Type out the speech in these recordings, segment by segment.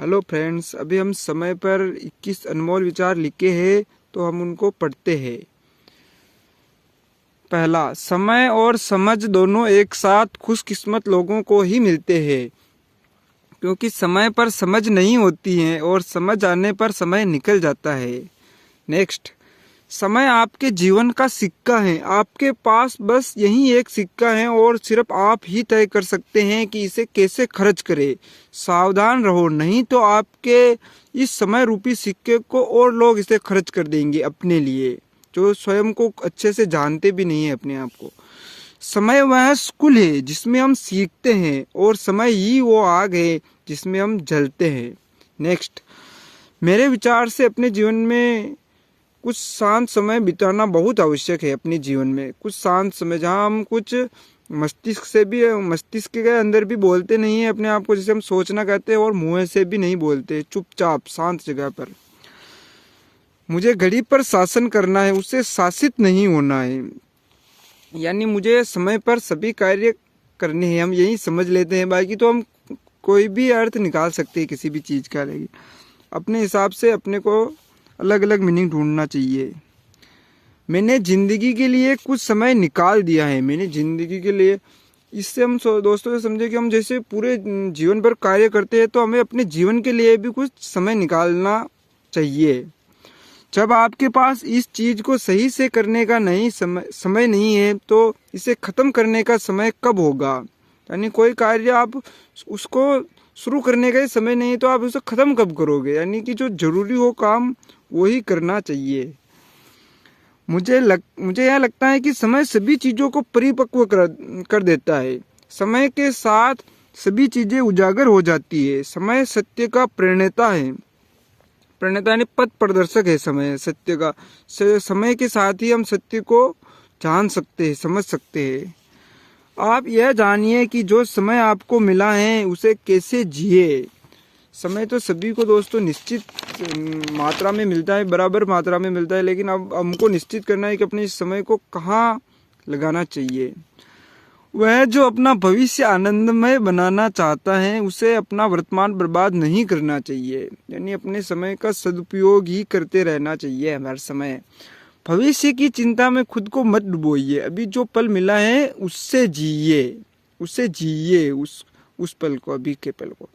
Hello friends, अभी हम समय पर 21 अनमोल विचार लिखे हैं तो हम उनको पढ़ते हैं। पहला, समय और समझ दोनों एक साथ खुशकिस्मत लोगों को ही मिलते हैं, क्योंकि समय पर समझ नहीं होती है और समझ आने पर समय निकल जाता है। नेक्स्ट, समय आपके जीवन का सिक्का है। आपके पास बस यही एक सिक्का है और सिर्फ आप ही तय कर सकते हैं कि इसे कैसे खर्च करें। सावधान रहो, नहीं तो आपके इस समय रूपी सिक्के को और लोग इसे खर्च कर देंगे अपने लिए, जो स्वयं को अच्छे से जानते भी नहीं है अपने आप को। समय वह स्कूल है जिसमें हम सीखते हैं और समय ही वो आग है जिसमें हम जलते हैं। नेक्स्ट, मेरे विचार से अपने जीवन में कुछ शांत समय बिताना बहुत आवश्यक है। अपने जीवन में कुछ शांत समय जहाँ हम कुछ मस्तिष्क के अंदर भी बोलते नहीं है अपने आप को, जैसे हम सोचना कहते हैं, और मुंह से भी नहीं बोलते, चुपचाप शांत जगह पर। मुझे घड़ी पर शासन करना है, उससे शासित नहीं होना है। यानी मुझे समय पर सभी कार्य करने हैं, हम यही समझ लेते हैं। बाकी तो हम कोई भी अर्थ निकाल सकते हैं किसी भी चीज़ का, लेकिन अपने हिसाब से अपने को अलग अलग मीनिंग ढूंढना चाहिए। मैंने ज़िंदगी के लिए कुछ समय निकाल दिया है। मैंने ज़िंदगी के लिए, इससे हम दोस्तों से समझे कि हम जैसे पूरे जीवन भर कार्य करते हैं तो हमें अपने जीवन के लिए भी कुछ समय निकालना चाहिए। जब आपके पास इस चीज़ को सही से करने का समय नहीं है तो इसे ख़त्म करने का समय कब होगा। यानी कोई कार्य आप उसको शुरू करने का ही समय नहीं तो आप उसे ख़त्म कब करोगे। यानी कि जो ज़रूरी हो काम वही करना चाहिए। मुझे यह लगता है कि समय सभी चीज़ों को परिपक्व कर देता है। समय के साथ सभी चीज़ें उजागर हो जाती है। समय सत्य का प्रणेता है। प्रणेता यानी पथ प्रदर्शक है समय सत्य का। समय के साथ ही हम सत्य को जान सकते हैं, समझ सकते हैं। आप यह जानिए कि जो समय आपको मिला है उसे कैसे जिए। समय तो सभी को दोस्तों निश्चित मात्रा में मिलता है, बराबर मात्रा में मिलता है, लेकिन अब हमको निश्चित करना है कि अपने इस समय को कहाँ लगाना चाहिए। वह जो अपना भविष्य आनंदमय बनाना चाहता है उसे अपना वर्तमान बर्बाद नहीं करना चाहिए। यानी अपने समय का सदुपयोग ही करते रहना चाहिए हर समय। भविष्य की चिंता में खुद को मत डुबोइए। अभी जो पल मिला है उससे जिए उस पल को, अभी के पल को।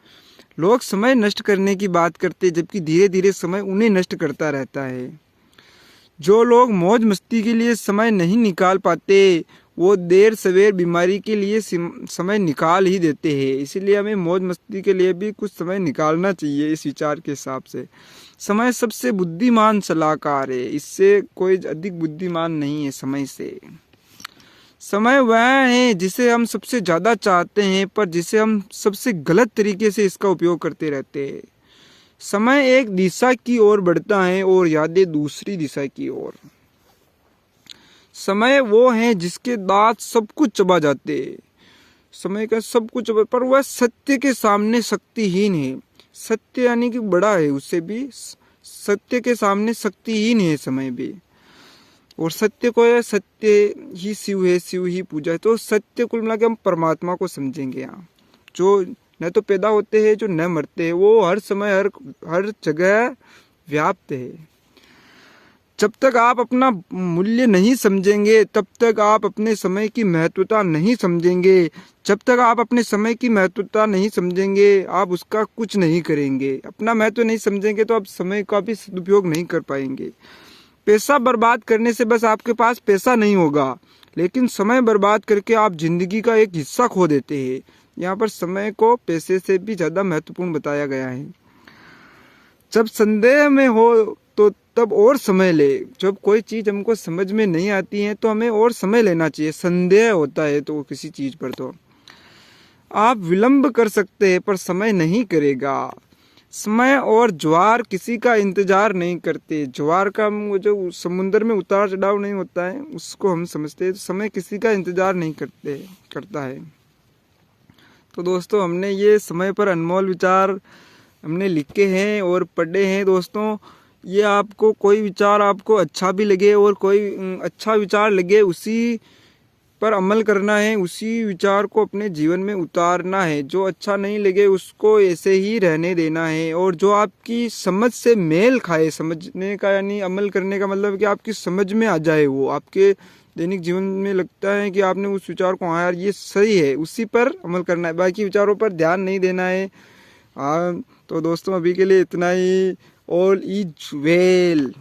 लोग समय नष्ट करने की बात करते जबकि धीरे धीरे समय उन्हें नष्ट करता रहता है। जो लोग मौज मस्ती के लिए समय नहीं निकाल पाते वो देर सवेर बीमारी के लिए समय निकाल ही देते हैं। इसीलिए हमें मौज मस्ती के लिए भी कुछ समय निकालना चाहिए। इस विचार के हिसाब से समय सबसे बुद्धिमान सलाहकार है, इससे कोई अधिक बुद्धिमान नहीं है समय से। समय वह है जिसे हम सबसे ज़्यादा चाहते हैं पर जिसे हम सबसे गलत तरीके से इसका उपयोग करते रहते हैं। समय एक दिशा की ओर बढ़ता है और यादें दूसरी दिशा की ओर। समय वो है जिसके दांत सब कुछ चबा जाते हैं। समय का सब कुछ, पर वह सत्य के सामने शक्तिहीन है। सत्य यानी कि बड़ा है, उससे भी सत्य के सामने शक्तिहीन है समय भी। और सत्य को है, सत्य ही शिव है, शिव ही पूजा है। तो सत्य कुल मिला के हम परमात्मा को समझेंगे यहाँ, जो न तो पैदा होते हैं जो न मरते हैं, वो हर समय हर जगह व्याप्त है। जब तक आप अपना मूल्य नहीं समझेंगे तब तक आप अपने समय की महत्वता नहीं समझेंगे। जब तक आप अपने समय की महत्वता नहीं समझेंगे आप उसका कुछ नहीं करेंगे। अपना महत्व नहीं समझेंगे तो आप समय का भी सदुपयोग नहीं कर पाएंगे। पैसा बर्बाद करने से बस आपके पास पैसा नहीं होगा, लेकिन समय बर्बाद करके आप जिंदगी का एक हिस्सा खो देते हैं। यहाँ पर समय को पैसे से भी ज़्यादा महत्वपूर्ण बताया गया है। जब संदेह में हो तो तब और समय ले। जब कोई चीज़ हमको समझ में नहीं आती है तो हमें और समय लेना चाहिए। संदेह होता है तो किसी चीज़ पर तो आप विलंब कर सकते हैं पर समय नहीं करेगा। समय और ज्वार किसी का इंतजार नहीं करते। ज्वार का जो समुद्र में उतार चढ़ाव नहीं होता है उसको हम समझते हैं। समय किसी का इंतजार नहीं करता है। तो दोस्तों हमने ये समय पर अनमोल विचार हमने लिखे हैं और पढ़े हैं। दोस्तों ये आपको कोई विचार आपको अच्छा भी लगे और कोई अच्छा विचार लगे, उसी पर अमल करना है, उसी विचार को अपने जीवन में उतारना है। जो अच्छा नहीं लगे उसको ऐसे ही रहने देना है, और जो आपकी समझ से मेल खाए, समझने का यानी अमल करने का मतलब कि आपकी समझ में आ जाए, वो आपके दैनिक जीवन में लगता है कि आपने उस विचार को, हाँ यार ये सही है, उसी पर अमल करना है, बाकी विचारों पर ध्यान नहीं देना है। हाँ तो दोस्तों अभी के लिए इतना ही। All is well.